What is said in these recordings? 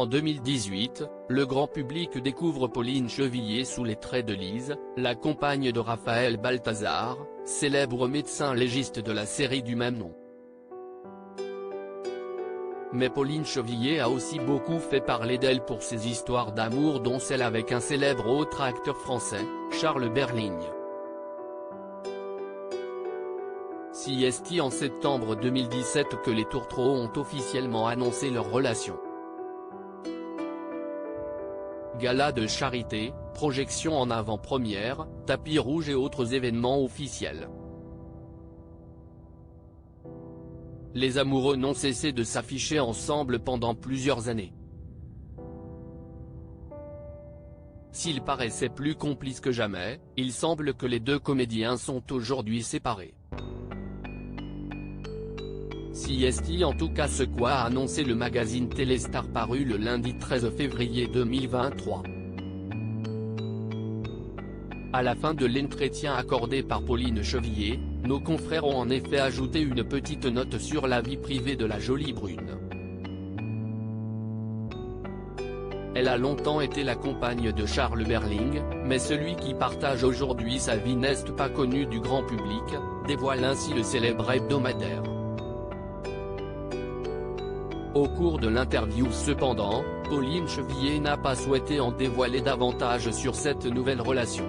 En 2018, le grand public découvre Pauline Chevillier sous les traits de Lise, la compagne de Raphaël Balthazar, célèbre médecin légiste de la série du même nom. Mais Pauline Chevillier a aussi beaucoup fait parler d'elle pour ses histoires d'amour, dont celle avec un célèbre autre acteur français, Charles Berling. C'est en septembre 2017 que les Tourtereaux ont officiellement annoncé leur relation. Gala de charité, projection en avant-première, tapis rouge et autres événements officiels. Les amoureux n'ont cessé de s'afficher ensemble pendant plusieurs années. S'ils paraissaient plus complices que jamais, il semble que les deux comédiens sont aujourd'hui séparés. C'est en tout cas ce qu'a annoncé le magazine Téléstar paru le lundi 13 février 2023. À la fin de l'entretien accordé par Pauline Chevillier, nos confrères ont en effet ajouté une petite note sur la vie privée de la jolie brune. Elle a longtemps été la compagne de Charles Berling, mais celui qui partage aujourd'hui sa vie n'est pas connu du grand public, dévoile ainsi le célèbre hebdomadaire. Au cours de l'interview cependant, Pauline Chevillier n'a pas souhaité en dévoiler davantage sur cette nouvelle relation.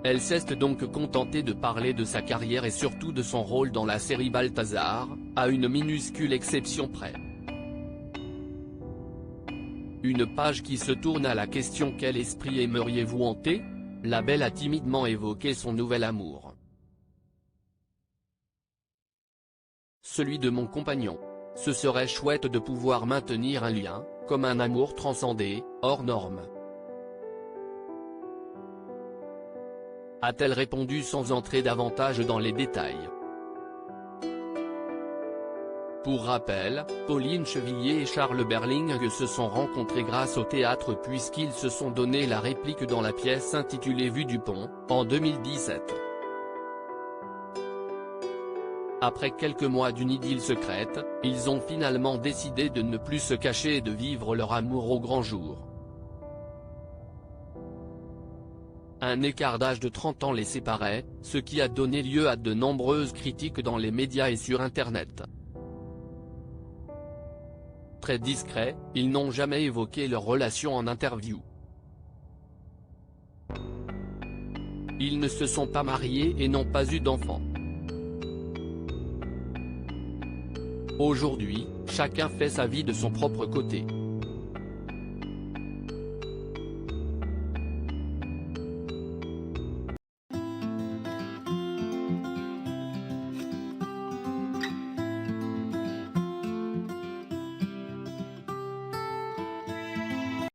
Elle s'est donc contentée de parler de sa carrière et surtout de son rôle dans la série Balthazar, à une minuscule exception près. Une page qui se tourne à la question « Quel esprit aimeriez-vous hanter ?», la belle a timidement évoqué son nouvel amour. Celui de mon compagnon. Ce serait chouette de pouvoir maintenir un lien, comme un amour transcendé, hors norme. A-t-elle répondu sans entrer davantage dans les détails. Pour rappel, Pauline Chevillier et Charles Berling se sont rencontrés grâce au théâtre puisqu'ils se sont donné la réplique dans la pièce intitulée Vue du pont, en 2017. Après quelques mois d'une idylle secrète, ils ont finalement décidé de ne plus se cacher et de vivre leur amour au grand jour. Un écart d'âge de 30 ans les séparait, ce qui a donné lieu à de nombreuses critiques dans les médias et sur Internet. Très discrets, ils n'ont jamais évoqué leur relation en interview. Ils ne se sont pas mariés et n'ont pas eu d'enfants. Aujourd'hui, chacun fait sa vie de son propre côté.